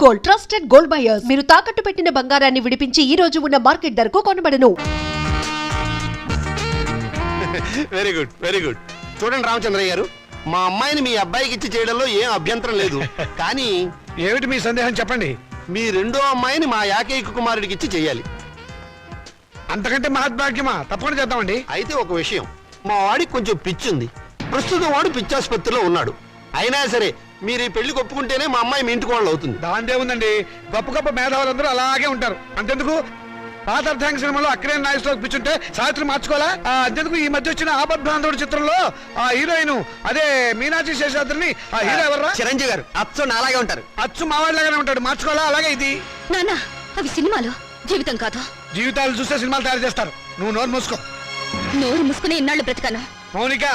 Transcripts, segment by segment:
Gold, trusted gold buyers. మీరు తాకట్టు పెట్టిన బంగారాన్ని విడిపించి ఈ రోజు ఉన్న మార్కెట్ ధరకు కొనబడను. Very good, very good. చూడండి రామచంద్రయ్య గారు, మా అమ్మాయిని మీ అబ్బాయికి ఇచ్చి చేయడంలో ఏం అభ్యంతరం లేదు. కానీ ఏమిటి మీ సందేహం చెప్పండి. మీ రెండో అమ్మాయిని మా ఏకైక కుమారుడికి ఇచ్చి చేయాలి. అంతకంటే మహద్భాగ్యమా? తప్పకుండా చేద్దామండి. అయితే ఒక విషయం, మా వాడికి కొంచెం పిచ్చి ఉంది. ప్రస్తుతం వాడు పిచ్చాసుపత్రిలో ఉన్నాడు. అయినా సరే మీరు ఈ పెళ్లి ఒప్పుకుంటేనే మా అమ్మాయి మీ ఇంటికి వాళ్ళు అవుతుంది. దాందే ఉందండి, గొప్ప గొప్ప మేధావులందరూ అలాగే ఉంటారు. అంతెందుకు పాత అర్థాంగ సినిమాలో అక్కడే నాయకులకు పిచ్చుంటే సావిత్రి మార్చుకోవాలా? అంతెందుకు ఈ మధ్య వచ్చిన ఆపద్బాంధవుడు చిత్రంలో ఆ హీరోయిన్ అదే మీనాక్షి శేషాద్రిని ఆ హీరో ఎవర్రా? చిరంజీవి గారు. అచ్చు నాలాగే ఉంటారు. అచ్చు మావాడిలాగానే ఉంటాడు, మార్చుకోవాలా? అలాగే ఇది నాన్న, అవి సినిమాలు, జీవితం కాదు. జీవితాలు చూస్తే సినిమాలు తయారు చేస్తారు. నువ్వు నోరు మూసుకో. నోరు మూసుకుని ఇన్నాళ్ళు బ్రతికాను. మౌనిక,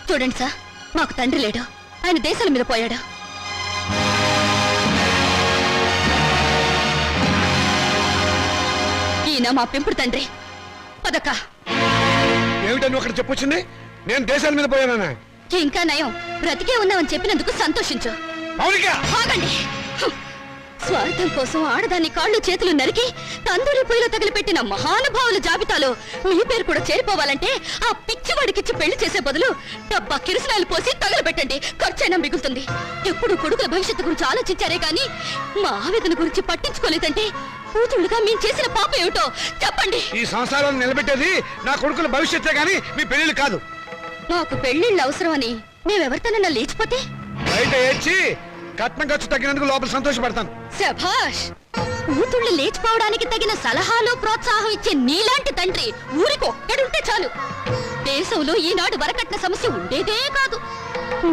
చూడండి సార్, మాకు తండ్రి లేడు, ఆయన దేశాల మీద పోయాడు. ఈయన మా పెంపుడు తండ్రి. పదక్క. ఏమిటని ఒకటి చెప్పొచ్చింది? నేను దేశాల మీద పోయానా? ఇంకా నయం, బ్రతికే ఉన్నామని చెప్పినందుకు సంతోషించు. మౌనిక, ఆగండి. స్వార్థం కోసం ఆడదాన్ని కాళ్ళు చేతులు నరికి తందూరి పొయ్యిలో తగిలిపెట్టిన మహానుభావుల జాబితాలో మీ పేరు కూడా చేరిపోవాలంటే ఆ పిచ్చివాడికిచ్చి పెళ్లి చేసే బదులు డబ్బా కిరసనాయలు పోసి తగలబెట్టండి, ఖర్చైనా మిగులుతుంది. ఎప్పుడు కొడుకుల భవిష్యత్తు గురించి ఆలోచించారే గాని మా ఆవేదన గురించి పట్టించుకోలేదంటే కూతుళ్ళుగా మేము చేసిన పాప ఏమిటో చెప్పండి. ఈ సంసారాన్ని నిలబెట్టేది నా కొడుకుల భవిష్యత్తే గాని మీ పెళ్లిళ్ళు కాదు. మాకు పెళ్లిళ్ళు అవసరమని మేమెవరితోనన్నా లేచిపోతే బయట ఏడ్చి కట్నం ఖర్చు తగ్గినందుకు లోపల సంతోషపడతాను. శభాష్. కూతుళ్ళు లేచిపోవడానికి తగిన సలహాలు ప్రోత్సాహం ఇచ్చే నీలాంటి తండ్రి ఊరికి ఒక్కడుంటే చాలు. దేశంలో ఈనాడు వరకట్న సమస్య ఉండేదే కాదు.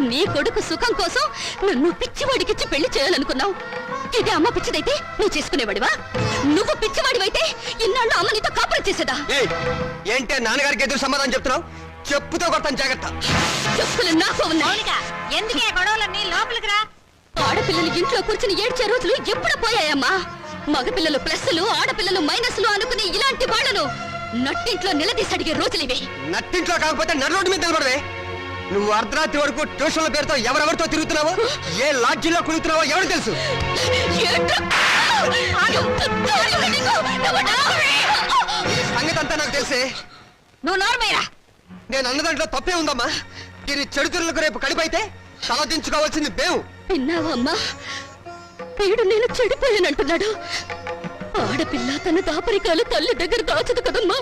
నీ కొడుకు సుఖం కోసం నన్ను పిచ్చివాడికిచ్చి పెళ్లి చేయాలనుకున్నావు. ఇది అమ్మ పిచ్చిదైతే నువ్వు చేసుకునేవాడివా? నువ్వు పిచ్చివాడివైతే ఇన్నాళ్ళు అమ్మ నీతో కాపురం చేసేదా? ఏంటే నాన్నగారికి ఎదురు సమాధానం చెప్తున్నావు? చెప్పుతో కొడతాను, జాగ్రత్త. చెప్పులు నాకు ఉన్నాయి. ఎందుకే గొడవలన్నీ? లోపలికి రా. ఆడపిల్లలు ఇంట్లో కూర్చుని ఏడ్చే రోజులు ఎప్పుడు పోయాయమ్మా? మగపిల్లలు ప్లస్లు, ఆడపిల్లలు మైనస్లు అనుకునే ఇలాంటి వాళ్లను నట్టింట్లో నిలదీసి అడిగే రోజులివి. నట్టింట్లో కాకపోతే నడు మీద నిలబడవే. నువ్వు అర్ధరాత్రి వరకు ట్యూషన్ల పేరుతో ఎవరెవరితో తిరుగుతున్నావో, ఏ లాడ్జీలో కుదురుతున్నావో ఎవరు తెలుసు? సంగతి అంతా నాకు తెలిసే. నువ్వు నోర్మయ్యా. నేను అన్న దాంట్లో తప్పే ఉందమ్మా. దీని చెడుతురులకు రేపు కడిపైతే తలదించుకోవాల్సింది మేము. విన్నావమ్మా, వీడు నేను చెడిపోయానంటున్నాడు. ఆడపిల్ల తన దాపరికాలు తల్లి దగ్గర దాచదు కదమ్మా.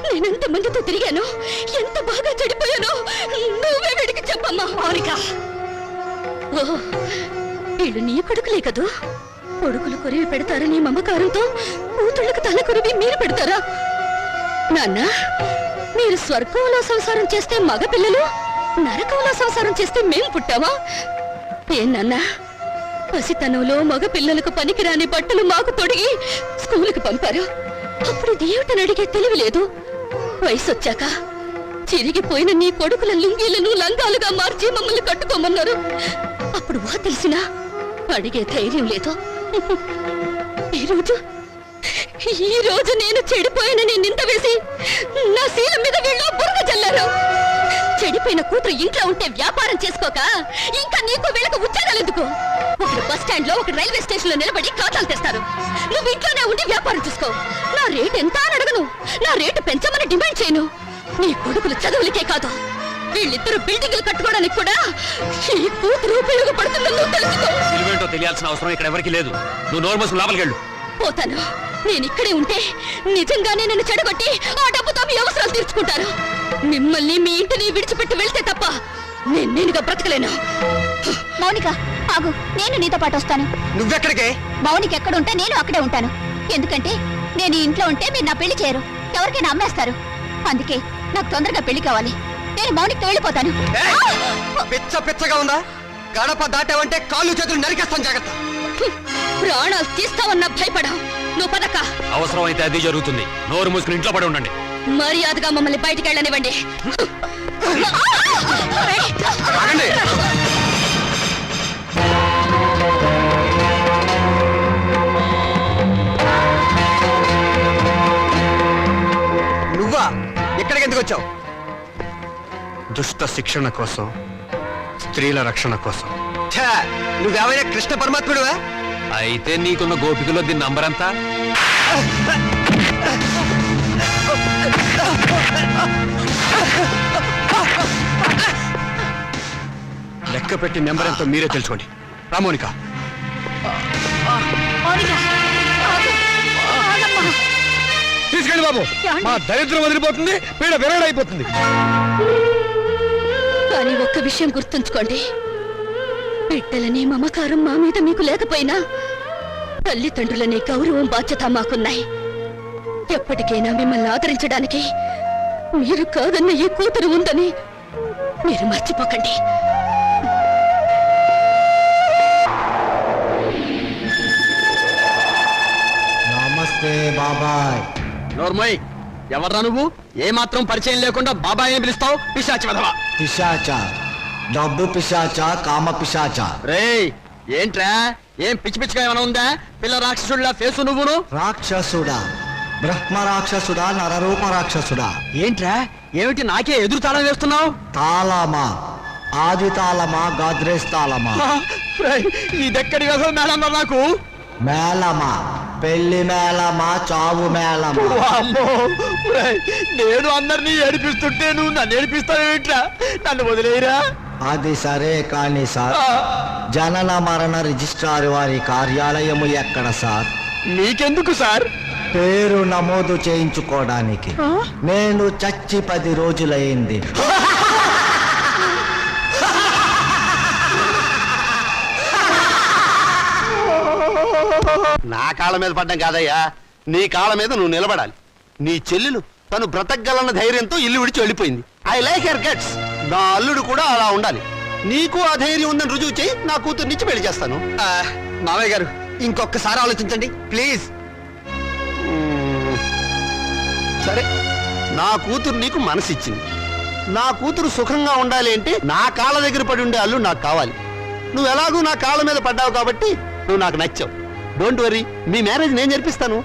నేనెంత మందితో తిరిగాను, ఎంత బాగా చెడిపోయాను నువ్వే వీడికి చెప్పమ్మా. మౌనిక, ఓ వీళ్ళు నీ కొడుకులే కదూ. కొడుకులు కొరివి పెడతారని మమకారంతో కూతుళ్ళకు తల కొరివి మీరు పెడతారా? నాన్న, మీరు స్వర్గంలో సంసారం చేస్తే మగపిల్లలు, నరకంలో సంసారం చేస్తే మేం పుట్టావా? ఏనన్నా, పసితనంలో మగ పిల్లలకు పనికిరాని బట్టలు మాకు తొడిగి స్కూలుకి పంపారు. అప్పుడు దేవుటని అడిగే తెలివి లేదు. వయసు వచ్చాక చిరిగిపోయిన నీ కొడుకుల లుంగీలను లంగాలుగా మార్చి మమ్మల్ని కట్టుకోమన్నారు. అప్పుడు వా తెలిసినా అడిగే ధైర్యం లేదు. ఈ రోజు నేను చెడిపోయానని నింద వేసి నా శీలం మీద వీళ్ళు బురద జల్లారు. చెడిపోయిన కూతురు ఇంట్లో ఉంటే వ్యాపారం చేసుకోక ఇంకా నీకు వీళ్ళకు ఉద్యోగాలు ఎందుకు? ఒకడు బస్ స్టాండ్ లో, ఒక రైల్వే స్టేషన్ లో నిలబడి ఖాతాలు తెస్తారు. నువ్వు ఇంట్లోనే ఉండి వ్యాపారం చూసుకో. నా రేటు ఎంత అని అడగను, నా రేటు పెంచమని డిమాండ్ చేయను. నీ కొడుకులు చదువులకే కాదు, వీళ్ళిద్దరు బిల్డింగ్లు కట్టుకోవడానికి కూడా ఈ కూతురు ఉపయోగపడుతుందని నువ్వు తెలుసుకో. తెలివేంటో తెలియాల్సిన అవసరం ఇక్కడ ఎవరికి లేదు. నువ్వు నోరు మూసుకుని లోపలికి వెళ్ళు. పోతాను. నేను ఇక్కడే ఉంటే నిజంగానే నన్ను చెడగొట్టి ఆ డబ్బుతో మీ అవసరాలు తీర్చుకుంటారు. మిమ్మల్ని మీ ఇంటిని విడిచిపెట్టి వెళ్తే తప్ప నేనుగా బ్రతకలేను. మౌనిక, ఆగు, నేను నీతో పాటు వస్తాను. నువ్వెక్కడికే? మౌనిక ఎక్కడుంటే నేను అక్కడే ఉంటాను. ఎందుకంటే నేను ఈ ఇంట్లో ఉంటే మీరు నా పెళ్లి చేయరు, ఎవరికైనా అమ్మేస్తారు. అందుకే నాకు తొందరగా పెళ్లి కావాలి. నేను మౌనికతో వెళ్ళిపోతాను. పిచ్చ పిచ్చగా ఉందా? గడప దాటావంటే కాళ్ళు చేతులు నరికేస్తాను, జాగ్రత్త. ప్రాణాలు తీస్తావన్నా భయపడా. నువ్వు పదక్క. అవసరం అయితే అది జరుగుతుంది. నోరు మూసుకుని ఇంట్లో పడి ఉండండి. మర్యాదగా మమ్మల్ని బయటికి వెళ్ళనివ్వండి. నువ్వా? ఎక్కడికి ఎందుకు వచ్చావు? దుష్ట శిక్షణ కోసం, స్త్రీల రక్షణ కోసం నువ్వేమైనా కృష్ణ పరమాత్ముడువా? అయితే నీకున్న గోపికలో దీని నంబర్ ఎంత? లెక్క పెట్టి నెంబర్ ఎంతో మీరే తెలుసుకోండి. రామోనిక, తీసుకెళ్ళి బాబు, మా దరిద్రం వదిలిపోతుంది, పీడ విరగడైపోతుంది. కానీ ఒక్క విషయం గుర్తుంచుకోండి, బిడ్డలని మమకారం మా మీద మీకు లేకపోయినా తల్లిదండ్రులని గౌరవం బాధ్యత మాకున్నాయి. ఎప్పటికైనా మిమ్మల్ని ఆదరించడానికి మీరు కాదన్న ఈ కూతురు ఉందని మీరు మర్చిపోకండి. నమస్తే బాబాయ్. నోర్మయ్, ఎవర్రా నువ్వు? ఏ మాత్రం పరిచయం లేకుండా బాబాయ్ అని పిలుస్తావు? పిశాచి వెధవా. పిశాచ, డబ్బు పిశాచ, కామ పిశాచ. రేయ్, ఏంట్రా? ఏం పిచ్చి పిచ్చిగా ఏమైనా ఉందా? పిల్ల రాక్షసుడిలా ఫేసు నువ్వును. రాక్షసుడా, బ్రహ్మ రాక్షసుడా, నరరూప రాక్షసుడా. ఏంట్రా? ఏమిటి నాకే ఎదురు తాళం వేస్తున్నావు? తాళమా? ఆది తాళమా, గాద్రేజ్ తాళమా? ఇదెక్కడి వ్యధం మేడం నాకు? మేళమా? పెళ్లి మేళమా, చావు మేళమా? అమ్మో, నేను అందరినీ ఏడిపిస్తుంటే నువ్వు నన్ను ఏడిపిస్తావేంట్రా? నన్ను వదిలేయరా. అది సరే కానీ సార్, జనన మరణ రిజిస్ట్రార్ వారి కార్యాలయము ఎక్కడ సార్? నీకెందుకు సార్? పేరు నమోదు చేయించుకోవడానికి. నేను చచ్చి 10 రోజులైంది. నా కాళ్ళ మీద పడ్డం కాదయ్యా, నీ కాళ్ళ మీద నువ్వు నిలబడాలి. నీ చెల్లెలు తను బ్రతకగలన్న ధైర్యంతో ఇల్లు విడిచి వెళ్ళిపోయింది. I like her guts. నా అల్లుడు కూడా అలా ఉండాలి. నీకు ఆ ధైర్యం ఉందని రుజువు చేయి, నా కూతురు నుంచి పెళ్లి చేస్తాను. మామయ్య గారు, ఇంకొకసారి ఆలోచించండి ప్లీజ్. సరే, నా కూతురు నీకు మనసిచ్చింది. నా కూతురు సుఖంగా ఉండాలి అంటే నా కాళ్ళ దగ్గర పడి ఉండే అల్లుడు నాకు కావాలి. నువ్వు ఎలాగూ నా కాళ్ళ మీద పడ్డావు కాబట్టి నువ్వు నాకు నచ్చావు. డోంట్ వరీ, మీ మ్యారేజ్ నేను జరిపిస్తాను.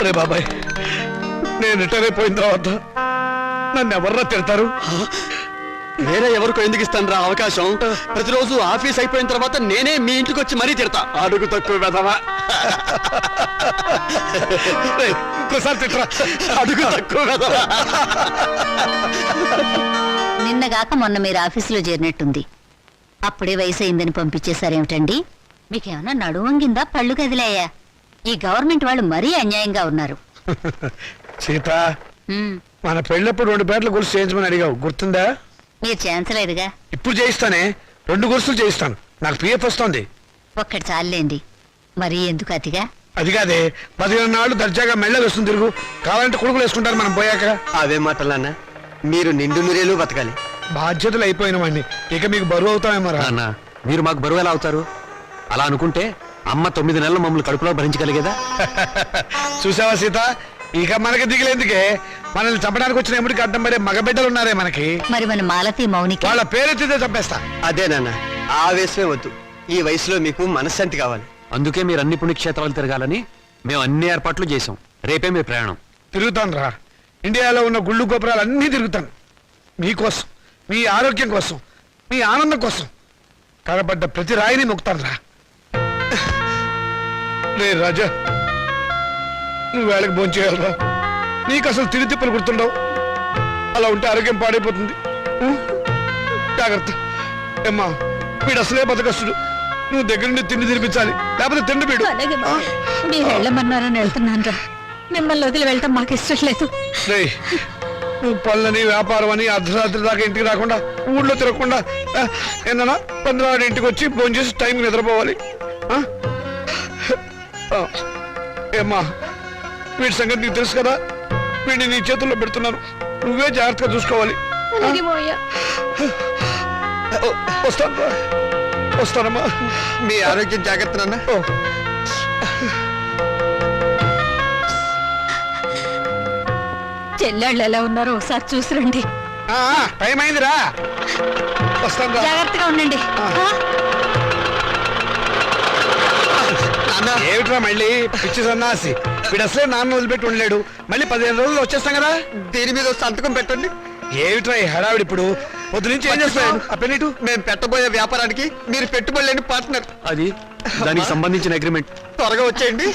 రే బాబాయ్, నేను రిటైర్ అయిపోయిన తర్వాత నన్ను ఎవర్రా తిడతారు? వేరే ఎవరికో ఎందుకు ఇస్తాను రా అవకాశం? ప్రతిరోజు ఆఫీస్ అయిపోయిన తర్వాత నేనే మీ ఇంటికి వచ్చి మరీ తిడతా. అడుగు తక్కువ వెధవా. ఇంకోసారి తిట్టరా. అడుగు తక్కువ వెధవా. నిన్నగాక మొన్న మీరు ఆఫీసులో చేరినట్టుంది. అప్పుడే వయసు అయిందని పంపించేశారేమిటండి? మీకేమన్నా నడువంగిందా, పళ్ళు కదిలాయా? ఈ గవర్నమెంట్ వాళ్ళు మరీ అన్యాయంగా ఉన్నారు. సీత, మన పెళ్ళప్పుడు 2 పేర్ల గొలుసు చేయించమని అడిగావు, గుర్తుందా? మీరు చేయించలేదుగా. ఇప్పుడు చేయిస్తానే. 2 గురుసులు చేయిస్తాను. నాకు పిఎఫ్ వస్తుంది. ఒక్కటి చాలండి, మరి ఎందుకు అతిగా? అది కాదే, 15 నాళ్ళు దర్జాగా మెళ్ళ వేస్తుంది తిరుగు. కావాలంటే కొడుకులు వేసుకుంటారు మనం పోయాక. అవే మాటలన్న, మీరు నిండు నూరేళ్ళు బతకాలి. బాధ్యతలు అయిపోయిన వాడిని ఇక మీకు బరువు అవుతామేమో రా. నాన్న, మీరు మాకు బరువు ఎలా అవుతారు? అలా అనుకుంటే అమ్మ 9 నెలలు మమ్మల్ని కడుపులో భరించగలిగేదా? చూసావా సీత, ఇక మనకి దిగులేందుకే. మనల్ని చంపడానికి వచ్చిన ఎముడికి అడ్డం పడే మగబిడ్డలు ఉన్నారే మనకి. మరి మన మాలతి మౌనికి వాళ్ళ పేరెత్తితే చంపేస్తా. అదే నాన్న, ఆవేశమే వద్దు. ఈ వయసులో మీకు మనశ్శాంతి కావాలి. అందుకే మీరు అన్ని పుణ్యక్షేత్రాలు తిరగాలని మేము అన్ని ఏర్పాట్లు చేసాం. రేపే మీ ప్రయాణం. తిరుగుతాను రా. ఇండియాలో ఉన్న గుళ్ళు గోపురాలు అన్నీ తిరుగుతాను. మీకోసం, మీ ఆరోగ్యం కోసం, మీ ఆనందం కోసం కనబడ్డ ప్రతి రాయిని నొక్కుతాను రా. రే రాజా, నువ్వు వేళకి భోంచేయాలరా. నీకు అసలు తిరిగి తిప్పలు గుర్తుండవు. అలా ఉంటే ఆరోగ్యం పాడైపోతుంది. జాగ్రత్త. ఏమ్మా, వీడు అసలే బతకస్తుడు. నువ్వు దగ్గర నుండి తిండి తినిపించాలి, లేకపోతే తిండి వీడు. అలాగే మీరు వెళ్ళమన్నారని వెళ్తున్నాను రా. మిమ్మల్ని వదిలి వెళ్ళటం మాకు ఇష్టం లేదు. రేయ్, నువ్వు పనులని వ్యాపారం అని అర్ధరాత్రి దాకా ఇంటికి రాకుండా, ఊళ్ళో తిరగకుండా ఏందన్నా 15 ఇంటికి వచ్చి ఫోన్ చేసి టైంకి నిద్రపోవాలి. ఏమ్మా, వీడి సంగతి నీకు తెలుసు కదా. వీడిని నీ చేతుల్లో పెడుతున్నాను, నువ్వే జాగ్రత్తగా చూసుకోవాలి. వస్తాను, వస్తానమ్మా. మీ ఆరోగ్యం జాగ్రత్త నాన్న. చెల్లెళ్ళు ఎలా ఉన్నారో ఒకసారి చూసిరండి. టైం అయిందిరా, వస్తాను. జాగ్రత్తగా ఉండండి. ఏమిట్రా మళ్ళీ పిచ్చి సన్నాసి. వీడు అసలే నాన్న వదిలిపెట్టి ఉండలేడు. మళ్ళీ 15 రోజుల్లో వచ్చేస్తాం కదా. దీని మీద సంతకం పెట్టండి. ఏమిట్రా ఈ హడావిడి ఇప్పుడు? పొద్దు నుంచి ఏం చేస్తాను? ఆ పెన్నిటు. మేము పెట్టబోయే వ్యాపారానికి మీరు పెట్టుబడి లేని పార్ట్నర్. అది దానికి సంబంధించిన అగ్రిమెంట్. త్వరగా వచ్చేయండి.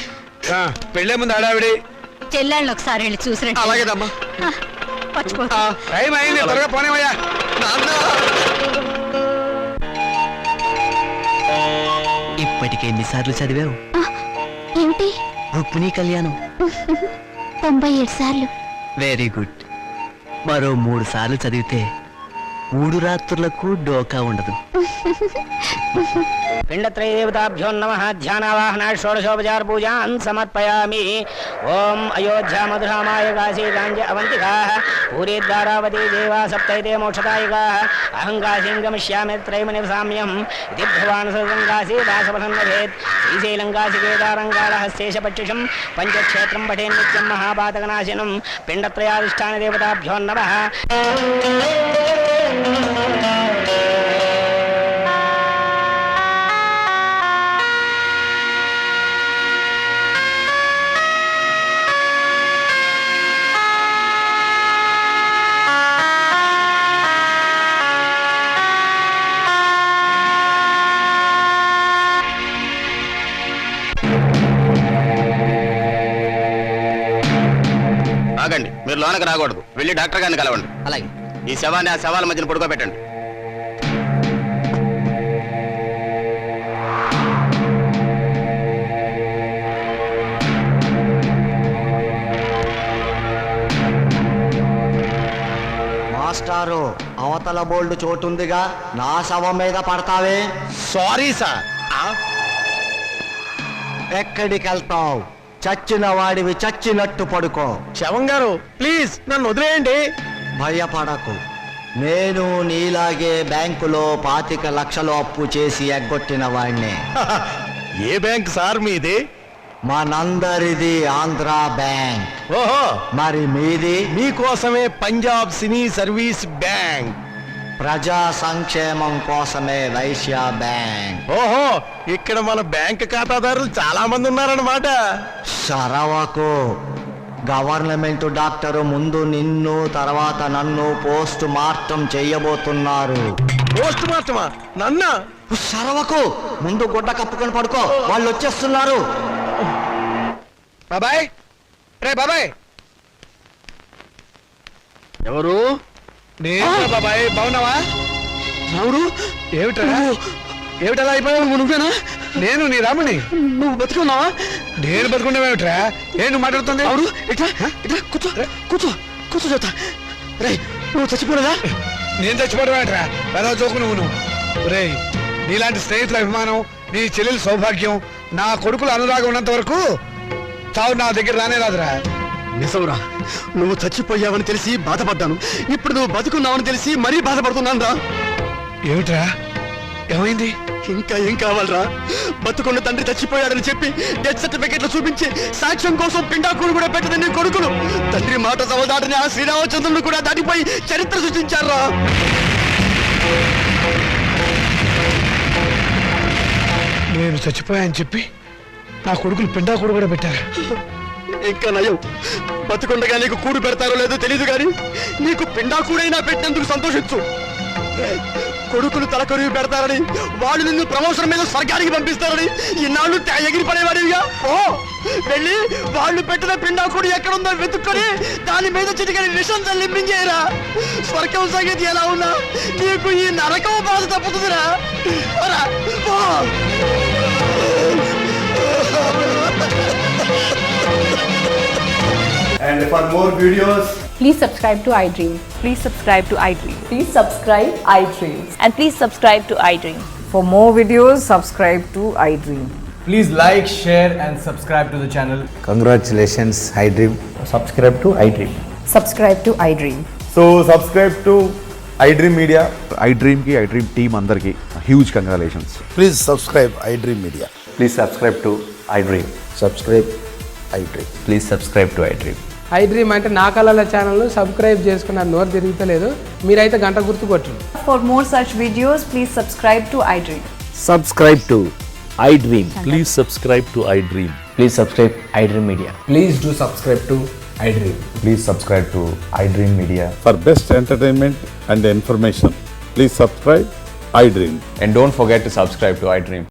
పెళ్ళే ముందు హడావిడి. చెల్లెళ్ళని ఒకసారి వెళ్ళి చూసిరండి. అలాగేదమ్మా. పచ్చిపోతా. టైం అయింది, త్వరగా పోనేవయ్యా. ఇప్పటికే ఎన్నిసార్లు చదివావు ఏమిటి? రుక్మిణీ కళ్యాణం? 97 సార్లు. Very good. మరో 3 సార్లు చదివితే 3 రాత్రులకు డోకా ఉండదు. పిండత్రయదేవతాభ్యో నమః. ధ్యానావాహన షోడశోపచార పూజాన్ సమర్పయామి. ఓం అయోధ్యా మధురామాయ కాశీ గాంజ అవంతికాః పూరీద్వారావతి దేవా సప్తైతే మోక్షదాయకాః. అహం కాశీం గమిష్యామి త్రైమ నివసామ్యం ఇది భగవాన్ సర్వం కాశీ దాసవసన్నభేత్. శ్రీశైలం కాశీ కేదారం కాళహస్తేశ పక్షుషం పంచక్షేత్రం పఠే నిత్యం మహాపాతకనాశనం. పిండత్రయాధిష్టాన దేవతాభ్యో నమః. ఆగండి, మీరు లోనకి రాకూడదు. వెళ్ళి డాక్టర్ గారిని కలవండి. అలాగే. ఈ శవాన్ని ఆ శవాల మధ్యన పడుకోబెట్టండి. మాస్టారు, అవతల బోల్డ్ చోటుందిగా, నా శవం మీద పడతావే? Sorry sir. ఎక్కడికి వెళ్తావు? చచ్చిన వాడివి చచ్చినట్టు పడుకో. శవం గారు, ప్లీజ్ నన్ను వదిలేయండి. భయపడకు. నేను నీలాగే బ్యాంకులో 25 లక్షలు అప్పు చేసి ఎగ్గొట్టిన వాడిని. ఏ బ్యాంక్ సార్ మీది? మనందరిది ఆంధ్ర బ్యాంక్. ఓహో, మరి మీది? మీకోసమే పంజాబ్ సినీ సర్వీస్ బ్యాంక్. ప్రజా సంక్షేమం కోసమే వైశ్య బ్యాంక్. ఓహో, ఇక్కడ మన బ్యాంక్ ఖాతాదారులు చాలా మంది ఉన్నారన్నమాట. సరవకు. గవర్నమెంట్ డాక్టరు ముందు నిన్ను, తర్వాత నన్ను పోస్ట్ మార్టం చెయ్యబోతున్నారు. పోస్ట్ మార్టమా? నన్నా? సరవకు. ముందు గుడ్డ కప్పుకొని పడుకో, వాళ్ళు వచ్చేస్తున్నారు. బాబాయ్, రే బాబాయ్. ఎవరు? నేను బాబాయ్. బాగున్నావా? ఎవరు? ఏమిట్రా? ఏమిటలా అయిపోయావు? నువ్వేనా? నేను నీ రాముని. నువ్వు బతుకున్నావా? నేను బతుకుండేవేమిట్రా? నువ్వు మాట్లాడుతుంది? ఎవరు? ఇట్లా ఇట్లా కూర్చో, కూర్చో, కూర్చో చెప్తా. రే, నువ్వు చచ్చిపోలేదా? నేను చచ్చిపోవడమేట్రా? పెద్ద జోకు నువ్వు. ఒరేయ్, నీలాంటి స్నేహితుల అభిమానం, నీ చెల్లెల సౌభాగ్యం, నా కొడుకుల అనురాగం ఉన్నంత వరకు చావు నా దగ్గర రానే రాదురా. నిజంరా, నువ్వు చచ్చిపోయావని తెలిసి బాధపడ్డాను. ఇప్పుడు నువ్వు బతుకున్నావని తెలిసి మరీ బాధపడుతున్నాను రా. ఏమిట్రా, ఏమైంది? ఇంకా ఏం కావాలరా? బతుకున్న తండ్రి చచ్చిపోయాడని చెప్పి డెత్ సర్టిఫికెట్లు చూపించి సాక్ష్యం కోసం పిండాకుడు కూడా పెట్టదని నీ కొడుకులు తండ్రి మాట సవదాటని ఆ శ్రీరామచంద్రుడు కూడా దాటిపోయి చరిత్ర సృష్టించారా. నేను చచ్చిపోయాని చెప్పి నా కొడుకులు పిండాకుడు కూడా పెట్టారు. ఇంకా నయం, బతుకుండగా నీకు కూడు పెడతారో లేదో తెలియదు కానీ నీకు పిండాకుడైనా పెట్టినందుకు సంతోషించు. కొడుకులు తలకొరివి పెడతారని, వాళ్ళు నిన్ను ప్రమోషన్ మీద స్వర్గానికి పంపిస్తారని ఇన్నాళ్ళు ఎగిరి పడేవాడివిగా. ఓ వెళ్ళి వాళ్ళు పెట్టిన పిండాకుడు ఎక్కడుందో వెతుక్కొని దాని మీద చిటికని విషం తల్లింపించేయరా. స్వర్గం సంగతి ఎలా ఉన్నా నీకు ఈ నరకం బాధ తప్పుతుందిరా. ఓ And for more videos, Please subscribe to iDream. Please subscribe to iDream. Please subscribe iDream. And please subscribe to iDream. For more videos, subscribe to iDream. please like, share, and subscribe to the channel. Congratulations I dream. Subscribe to iDream. Subscribe to iDream. So subscribe to iDream Media. iDream ki iDream team andarki huge congratulations. Please subscribe I dream media. Please subscribe to iDream. Subscribe I dream. Please subscribe to iDream. iDream అంటే నా కళల channel subscribe చేసుకున్న నోరు తిరుగుతలేదు. మీరైతే గంట గుర్తు కొట్టండి. For more such videos, please subscribe to iDream. Subscribe to iDream. Please subscribe to iDream. Please subscribe iDream Media. Please do subscribe to iDream. Please subscribe to iDream Media. For best entertainment and information, please subscribe iDream. And don't forget to subscribe to iDream.